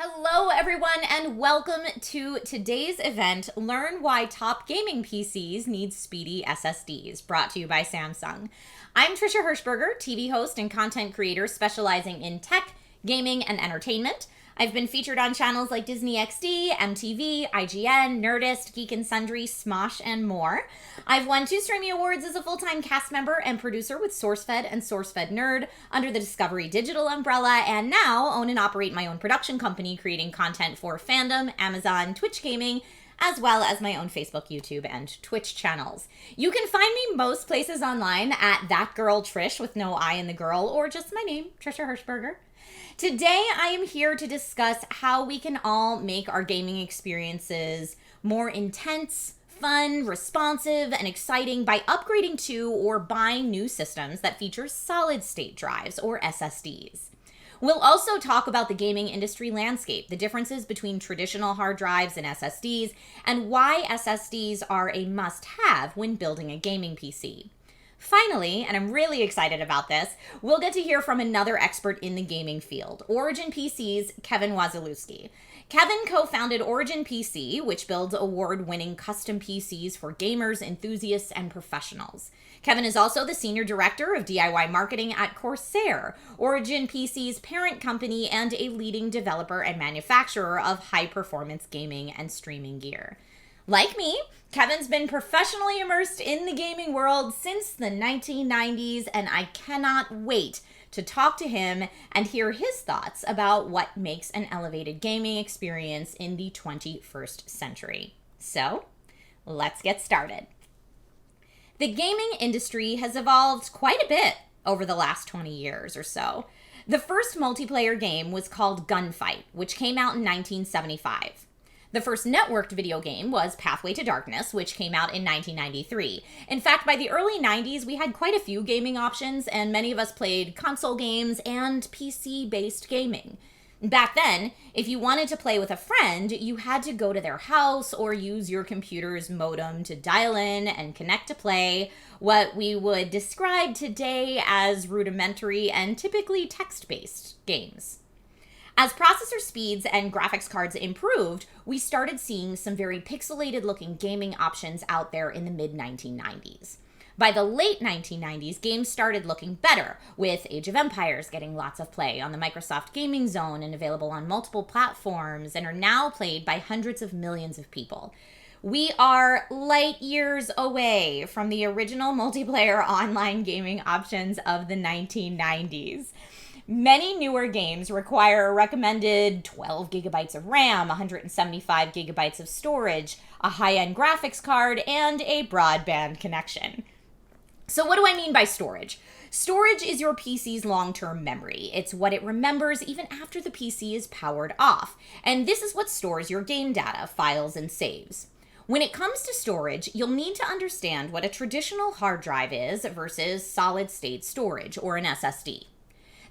Hello everyone and welcome to today's event, Learn Why Top Gaming PCs Need Speedy SSDs, brought to you by Samsung. I'm Trisha Hershberger, TV host and content creator specializing in tech, gaming, and entertainment. I've been featured on channels like Disney XD, MTV, IGN, Nerdist, Geek and Sundry, Smosh, and more. I've won 2 Streamy Awards as a full-time cast member and producer with SourceFed and SourceFed Nerd under the Discovery Digital umbrella, and now own and operate my own production company creating content for Fandom, Amazon, Twitch Gaming, as well as my own Facebook, YouTube, and Twitch channels. You can find me most places online at That Girl Trish with no I in the girl, or just my name, Trisha Hershberger. Today, I am here to discuss how we can all make our gaming experiences more intense, fun, responsive, and exciting by upgrading to or buying new systems that feature solid-state drives, or SSDs. We'll also talk about the gaming industry landscape, the differences between traditional hard drives and SSDs, and why SSDs are a must-have when building a gaming PC. Finally, and I'm really excited about this, we'll get to hear from another expert in the gaming field, Origen PC's Kevin Wasielewski. Kevin co-founded Origen PC, which builds award-winning custom PCs for gamers, enthusiasts, and professionals. Kevin is also the senior director of DIY marketing at Corsair, Origen PC's parent company and a leading developer and manufacturer of high-performance gaming and streaming gear. Like me, Kevin's been professionally immersed in the gaming world since the 1990s, and I cannot wait to talk to him and hear his thoughts about what makes an elevated gaming experience in the 21st century. So, let's get started. The gaming industry has evolved quite a bit over the last 20 years or so. The first multiplayer game was called Gunfight, which came out in 1975. The first networked video game was Pathway to Darkness, which came out in 1993. In fact, by the early 90s, we had quite a few gaming options, and many of us played console games and PC-based gaming. Back then, if you wanted to play with a friend, you had to go to their house or use your computer's modem to dial in and connect to play what we would describe today as rudimentary and typically text-based games. As processor speeds and graphics cards improved, we started seeing some very pixelated looking gaming options out there in the mid-1990s. By the late 1990s, games started looking better, with Age of Empires getting lots of play on the Microsoft Gaming Zone and available on multiple platforms, and are now played by hundreds of millions of people. We are light years away from the original multiplayer online gaming options of the 1990s. Many newer games require a recommended 12 gigabytes of RAM, 175 gigabytes of storage, a high-end graphics card, and a broadband connection. So what do I mean by storage? Storage is your PC's long-term memory. It's what it remembers even after the PC is powered off. And this is what stores your game data, files, and saves. When it comes to storage, you'll need to understand what a traditional hard drive is versus solid-state storage, or an SSD.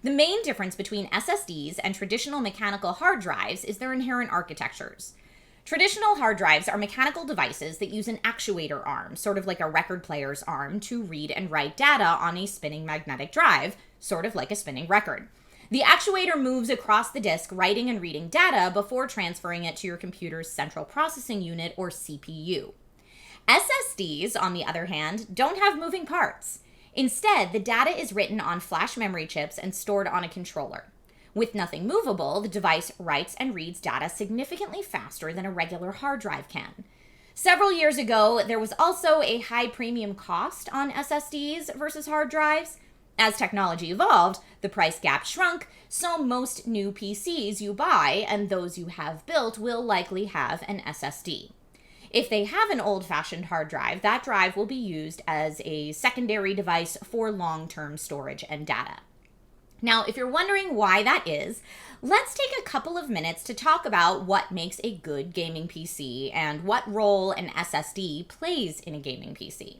The main difference between SSDs and traditional mechanical hard drives is their inherent architectures. Traditional hard drives are mechanical devices that use an actuator arm, sort of like a record player's arm, to read and write data on a spinning magnetic drive, sort of like a spinning record. The actuator moves across the disk, writing and reading data before transferring it to your computer's central processing unit, or CPU. SSDs, on the other hand, don't have moving parts. Instead, the data is written on flash memory chips and stored on a controller. With nothing movable, the device writes and reads data significantly faster than a regular hard drive can. Several years ago, there was also a high premium cost on SSDs versus hard drives. As technology evolved, the price gap shrunk, so most new PCs you buy and those you have built will likely have an SSD. If they have an old-fashioned hard drive, that drive will be used as a secondary device for long-term storage and data. Now, if you're wondering why that is, let's take a couple of minutes to talk about what makes a good gaming PC and what role an SSD plays in a gaming PC.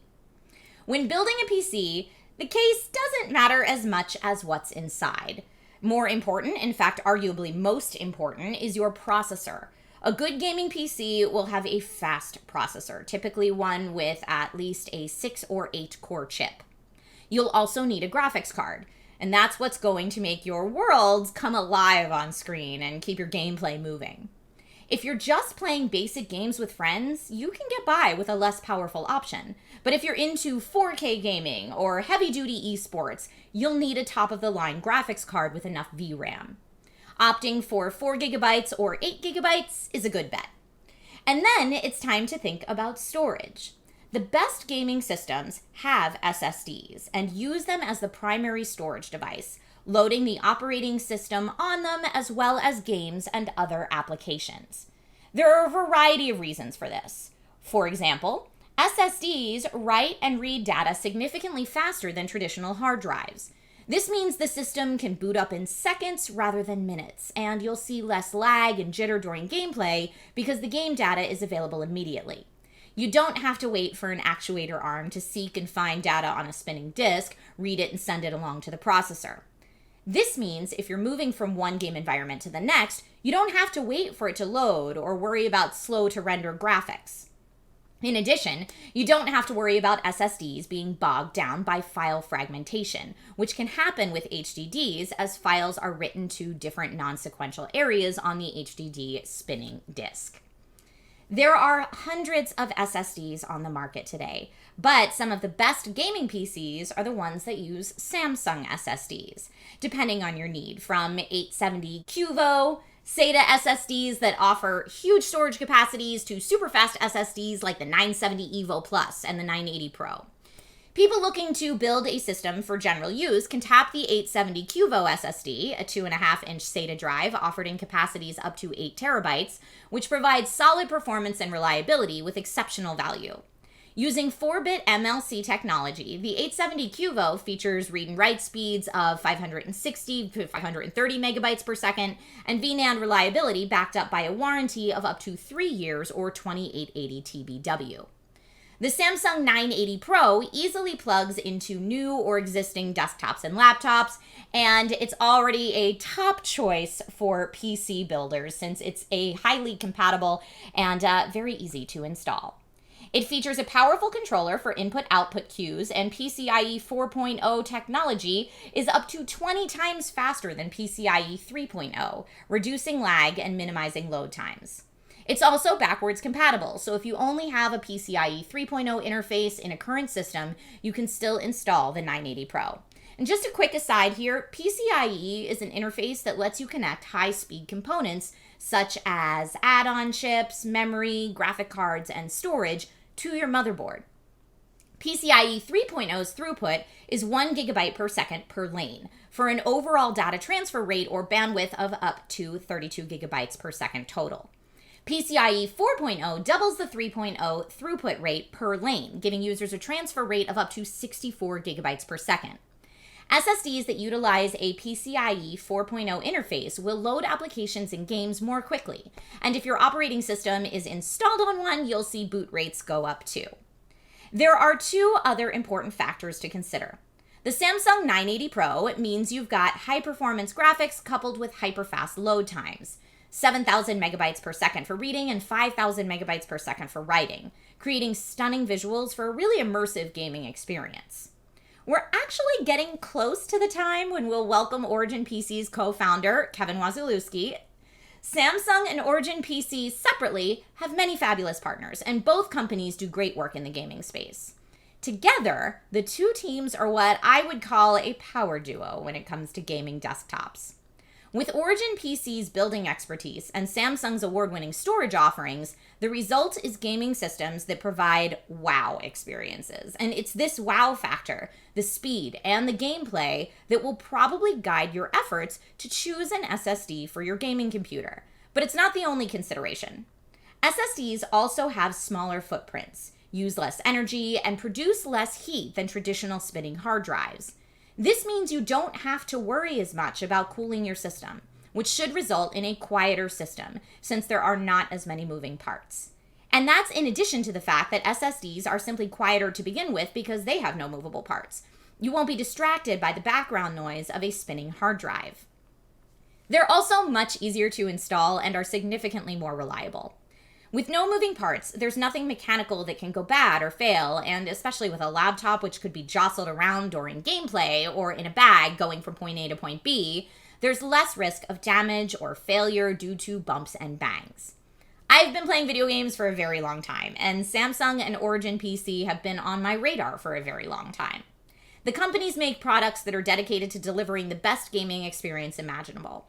When building a PC, the case doesn't matter as much as what's inside. More important, in fact, arguably most important, is your processor. A good gaming PC will have a fast processor, typically one with at least a 6 or 8 core chip. You'll also need a graphics card. And that's what's going to make your worlds come alive on screen and keep your gameplay moving. If you're just playing basic games with friends, you can get by with a less powerful option. But if you're into 4K gaming or heavy-duty esports, you'll need a top-of-the-line graphics card with enough VRAM. Opting for 4 gigabytes or 8 gigabytes is a good bet. And then it's time to think about storage. The best gaming systems have SSDs and use them as the primary storage device, loading the operating system on them as well as games and other applications. There are a variety of reasons for this. For example, SSDs write and read data significantly faster than traditional hard drives. This means the system can boot up in seconds rather than minutes, and you'll see less lag and jitter during gameplay because the game data is available immediately. You don't have to wait for an actuator arm to seek and find data on a spinning disk, read it, and send it along to the processor. This means if you're moving from one game environment to the next, you don't have to wait for it to load or worry about slow-to-render graphics. In addition, you don't have to worry about SSDs being bogged down by file fragmentation, which can happen with HDDs as files are written to different non-sequential areas on the HDD spinning disk. There are hundreds of SSDs on the market today, but some of the best gaming PCs are the ones that use Samsung SSDs, depending on your need, from 870 QVO, SATA SSDs that offer huge storage capacities to super fast SSDs like the 970 EVO Plus and the 980 Pro. People looking to build a system for general use can tap the 870 QVO SSD, a 2.5-inch SATA drive offered in capacities up to 8 terabytes, which provides solid performance and reliability with exceptional value. Using 4-bit MLC technology, the 870 QVO features read and write speeds of 560 to 530 megabytes per second and VNAND reliability backed up by a warranty of up to 3 years or 2880 TBW. The Samsung 980 Pro easily plugs into new or existing desktops and laptops, and it's already a top choice for PC builders since it's a highly compatible and very easy to install. It features a powerful controller for input-output cues, and PCIe 4.0 technology is up to 20 times faster than PCIe 3.0, reducing lag and minimizing load times. It's also backwards compatible, so if you only have a PCIe 3.0 interface in a current system, you can still install the 980 Pro. And just a quick aside here, PCIe is an interface that lets you connect high-speed components such as add-on chips, memory, graphic cards, and storage to your motherboard. PCIe 3.0's throughput is 1 gigabyte per second per lane for an overall data transfer rate or bandwidth of up to 32 gigabytes per second total. PCIe 4.0 doubles the 3.0 throughput rate per lane, giving users a transfer rate of up to 64 gigabytes per second. SSDs that utilize a PCIe 4.0 interface will load applications and games more quickly, and if your operating system is installed on one, you'll see boot rates go up too. There are two other important factors to consider. The Samsung 980 Pro means you've got high-performance graphics coupled with hyper-fast load times. 7,000 megabytes per second for reading and 5,000 megabytes per second for writing, creating stunning visuals for a really immersive gaming experience. We're actually getting close to the time when we'll welcome Origen PC's co-founder, Kevin Wasielewski. Samsung and Origen PC separately have many fabulous partners, and both companies do great work in the gaming space. Together, the two teams are what I would call a power duo when it comes to gaming desktops. With Origen PC's building expertise and Samsung's award-winning storage offerings, the result is gaming systems that provide wow experiences. And it's this wow factor, the speed, and the gameplay that will probably guide your efforts to choose an SSD for your gaming computer. But it's not the only consideration. SSDs also have smaller footprints, use less energy, and produce less heat than traditional spinning hard drives. This means you don't have to worry as much about cooling your system, which should result in a quieter system since there are not as many moving parts. And that's in addition to the fact that SSDs are simply quieter to begin with because they have no movable parts. You won't be distracted by the background noise of a spinning hard drive. They're also much easier to install and are significantly more reliable. With no moving parts, there's nothing mechanical that can go bad or fail, and especially with a laptop which could be jostled around during gameplay or in a bag going from point A to point B, there's less risk of damage or failure due to bumps and bangs. I've been playing video games for a very long time, and Samsung and Origen PC have been on my radar for a very long time. The companies make products that are dedicated to delivering the best gaming experience imaginable.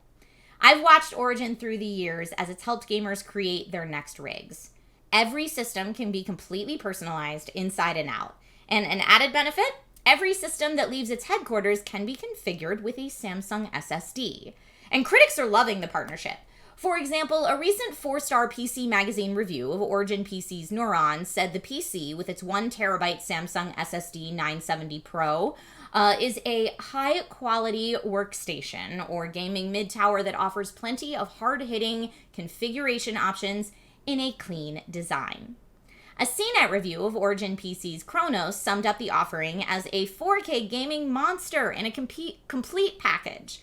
I've watched Origen through the years as it's helped gamers create their next rigs. Every system can be completely personalized inside and out. And an added benefit, every system that leaves its headquarters can be configured with a Samsung SSD. And critics are loving the partnership. For example, a recent 4-star PC Magazine review of Origen PC's Neuron said the PC with its 1TB Samsung SSD 970 Pro is a high-quality workstation or gaming mid-tower that offers plenty of hard-hitting configuration options in a clean design. A CNET review of Origen PC's Chronos summed up the offering as a 4K gaming monster in a complete petite package,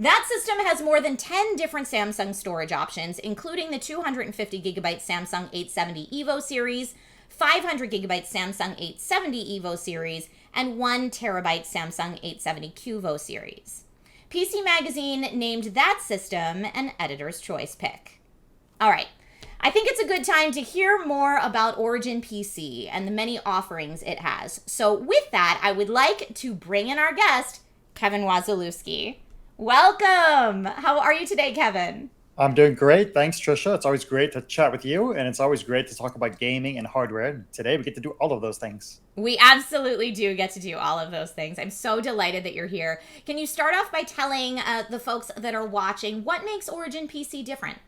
That system has more than 10 different Samsung storage options, including the 250GB Samsung 870 EVO series, 500GB Samsung 870 EVO series, and 1TB Samsung 870 QVO series. PC Magazine named that system an editor's choice pick. All right, I think it's a good time to hear more about Origen PC and the many offerings it has. So with that, I would like to bring in our guest, Kevin Wasielewski. Welcome! How are you today, Kevin? I'm doing great. Thanks, Trisha. It's always great to chat with you, and it's always great to talk about gaming and hardware. Today, we get to do all of those things. We absolutely do get to do all of those things. I'm so delighted that you're here. Can you start off by telling the folks that are watching what makes Origen PC different?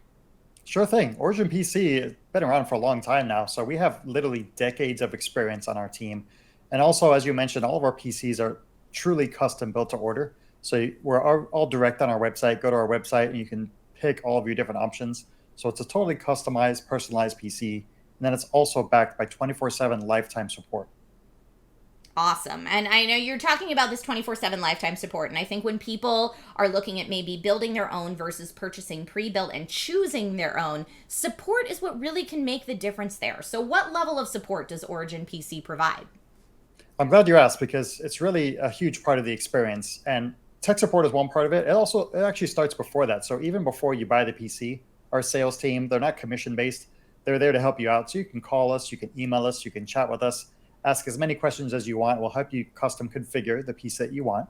Sure thing. Origen PC has been around for a long time now, so we have literally decades of experience on our team. And also, as you mentioned, all of our PCs are truly custom built to order. So we're all direct on our website. Go to our website, and you can pick all of your different options. So it's a totally customized, personalized PC. And then it's also backed by 24/7 lifetime support. Awesome. And I know you're talking about this 24/7 lifetime support. And I think when people are looking at maybe building their own versus purchasing pre-built and choosing their own, support is what really can make the difference there. So what level of support does Origen PC provide? I'm glad you asked, because it's really a huge part of the experience. And tech support is one part of it. It actually starts before that. So even before you buy the PC, our sales team, they're not commission based. They're there to help you out. So you can call us, you can email us, you can chat with us, ask as many questions as you want. We'll help you custom configure the piece that you want.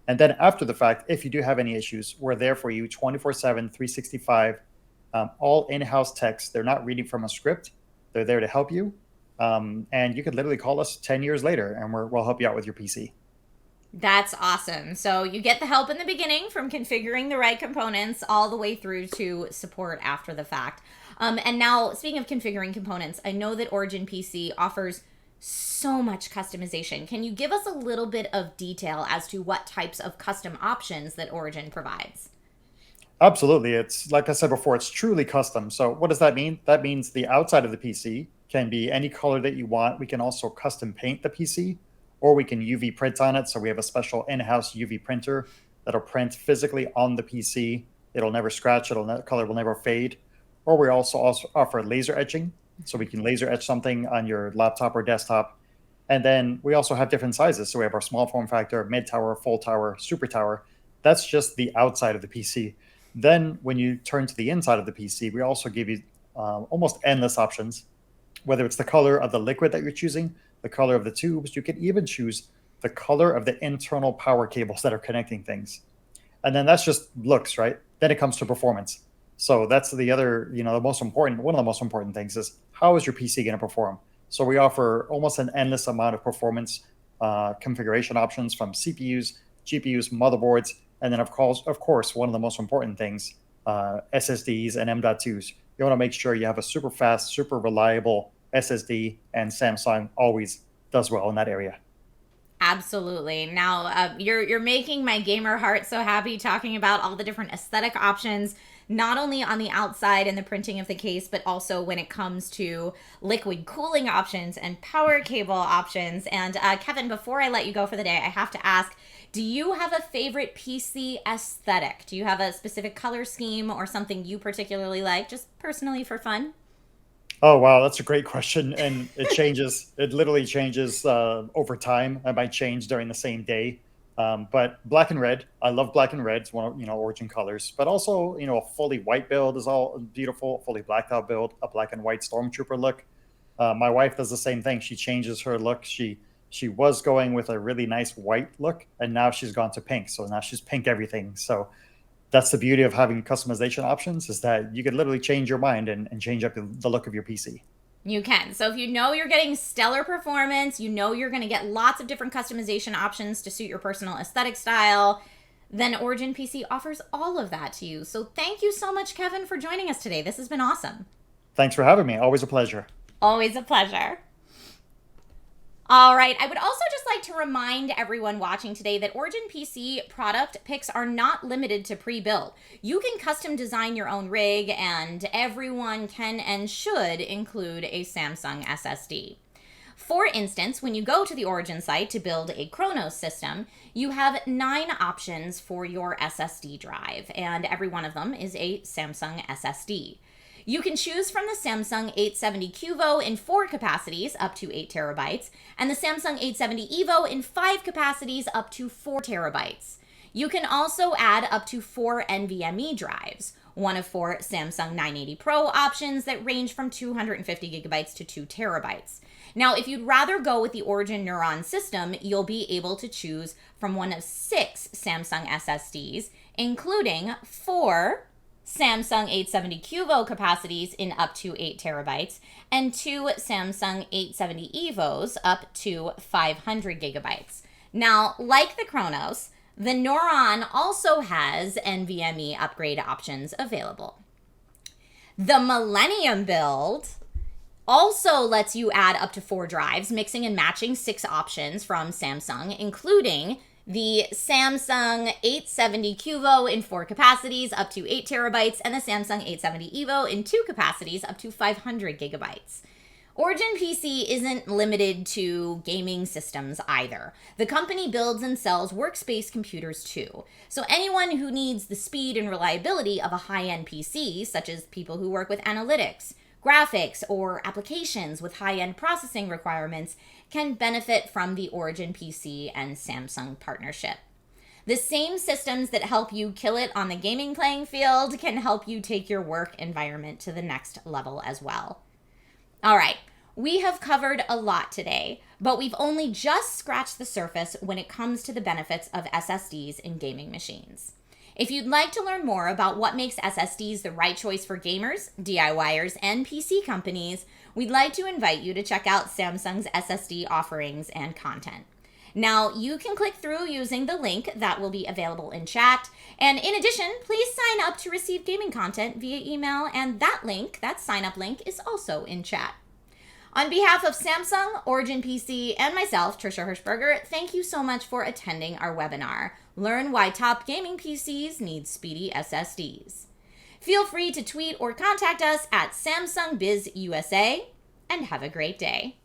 And then after the fact, if you do have any issues, we're there for you 24/7, 365, all in-house techs. They're not reading from a script. They're there to help you. And you could literally call us 10 years later, and we'll help you out with your PC. That's awesome. So you get the help in the beginning from configuring the right components all the way through to support after the fact. And now, speaking of configuring components, I know that Origen PC offers so much customization. Can you give us a little bit of detail as to what types of custom options that Origen provides? Absolutely. It's like I said before, it's truly custom. So what does that mean? That means the outside of the PC can be any color that you want. We can also custom paint the PC, or we can UV print on it. So we have a special in-house UV printer that'll print physically on the PC. It'll never scratch. Color will never fade. Or we also offer laser etching. So we can laser etch something on your laptop or desktop. And then we also have different sizes. So we have our small form factor, mid tower, full tower, super tower. That's just the outside of the PC. Then when you turn to the inside of the PC, we also give you almost endless options, whether it's the color of the liquid that you're choosing, the color of the tubes. You can even choose the color of the internal power cables that are connecting things. And then that's just looks, right? Then it comes to performance. So that's the other, one of the most important things is, how is your PC going to perform? So we offer almost an endless amount of performance configuration options, from CPUs, GPUs, motherboards, and then of course, one of the most important things, SSDs and M.2s. You want to make sure you have a super fast, super reliable SSD, and Samsung always does well in that area. Absolutely. Now, you're making my gamer heart so happy talking about all the different aesthetic options, not only on the outside and the printing of the case, but also when it comes to liquid cooling options and power cable options. And Kevin, before I let you go for the day, I have to ask, do you have a favorite PC aesthetic? Do you have a specific color scheme or something you particularly like, just personally for fun? Oh, wow, that's a great question, and it changes. It literally changes over time. It might change during the same day. But black and red, I love black and red. It's one of, origin colors. But also, a fully white build is all beautiful. Fully blacked out build, a black and white stormtrooper look. My wife does the same thing. She changes her look. She was going with a really nice white look, and now she's gone to pink. So now she's pink everything. So that's the beauty of having customization options, is that you can literally change your mind and change up the look of your PC. You can. So if you know you're getting stellar performance, you know you're going to get lots of different customization options to suit your personal aesthetic style, then Origin PC offers all of that to you. So thank you so much, Kevin, for joining us today. This has been awesome. Thanks for having me. Always a pleasure. Always a pleasure. All right. I would also just like to remind everyone watching today that Origin PC product picks are not limited to pre-built. You can custom design your own rig, and everyone can and should include a Samsung SSD. For instance, when you go to the Origin site to build a Chronos system, you have 9 options for your SSD drive, and every one of them is a Samsung SSD. You can choose from the Samsung 870 QVO in 4 capacities up to 8 terabytes and the Samsung 870 EVO in 5 capacities up to 4 terabytes. You can also add up to 4 NVMe drives, one of 4 Samsung 980 Pro options that range from 250 gigabytes to 2 terabytes. Now, if you'd rather go with the Origin Neuron system, you'll be able to choose from one of 6 Samsung SSDs, including 4 Samsung 870 QVO capacities in up to 8 terabytes and 2 Samsung 870 EVOs up to 500 gigabytes. Now, like the Chronos, the Neuron also has NVMe upgrade options available. The Millennium build also lets you add up to 4 drives, mixing and matching 6 options from Samsung, including the Samsung 870 QVO in 4 capacities up to 8 terabytes and the Samsung 870 EVO in 2 capacities up to 500 gigabytes. Origin PC isn't limited to gaming systems either. The company builds and sells workspace computers too. So anyone who needs the speed and reliability of a high-end PC, such as people who work with analytics, graphics, or applications with high-end processing requirements, can benefit from the Origin PC and Samsung partnership. The same systems that help you kill it on the gaming playing field can help you take your work environment to the next level as well. All right, we have covered a lot today, but we've only just scratched the surface when it comes to the benefits of SSDs in gaming machines. If you'd like to learn more about what makes SSDs the right choice for gamers, DIYers, and PC companies, we'd like to invite you to check out Samsung's SSD offerings and content. Now, you can click through using the link that will be available in chat. And in addition, please sign up to receive gaming content via email, and that link, that sign up link, is also in chat. On behalf of Samsung, Origin PC, and myself, Trisha Hershberger, thank you so much for attending our webinar. Learn why top gaming PCs need speedy SSDs. Feel free to tweet or contact us at Samsung Biz USA, and have a great day.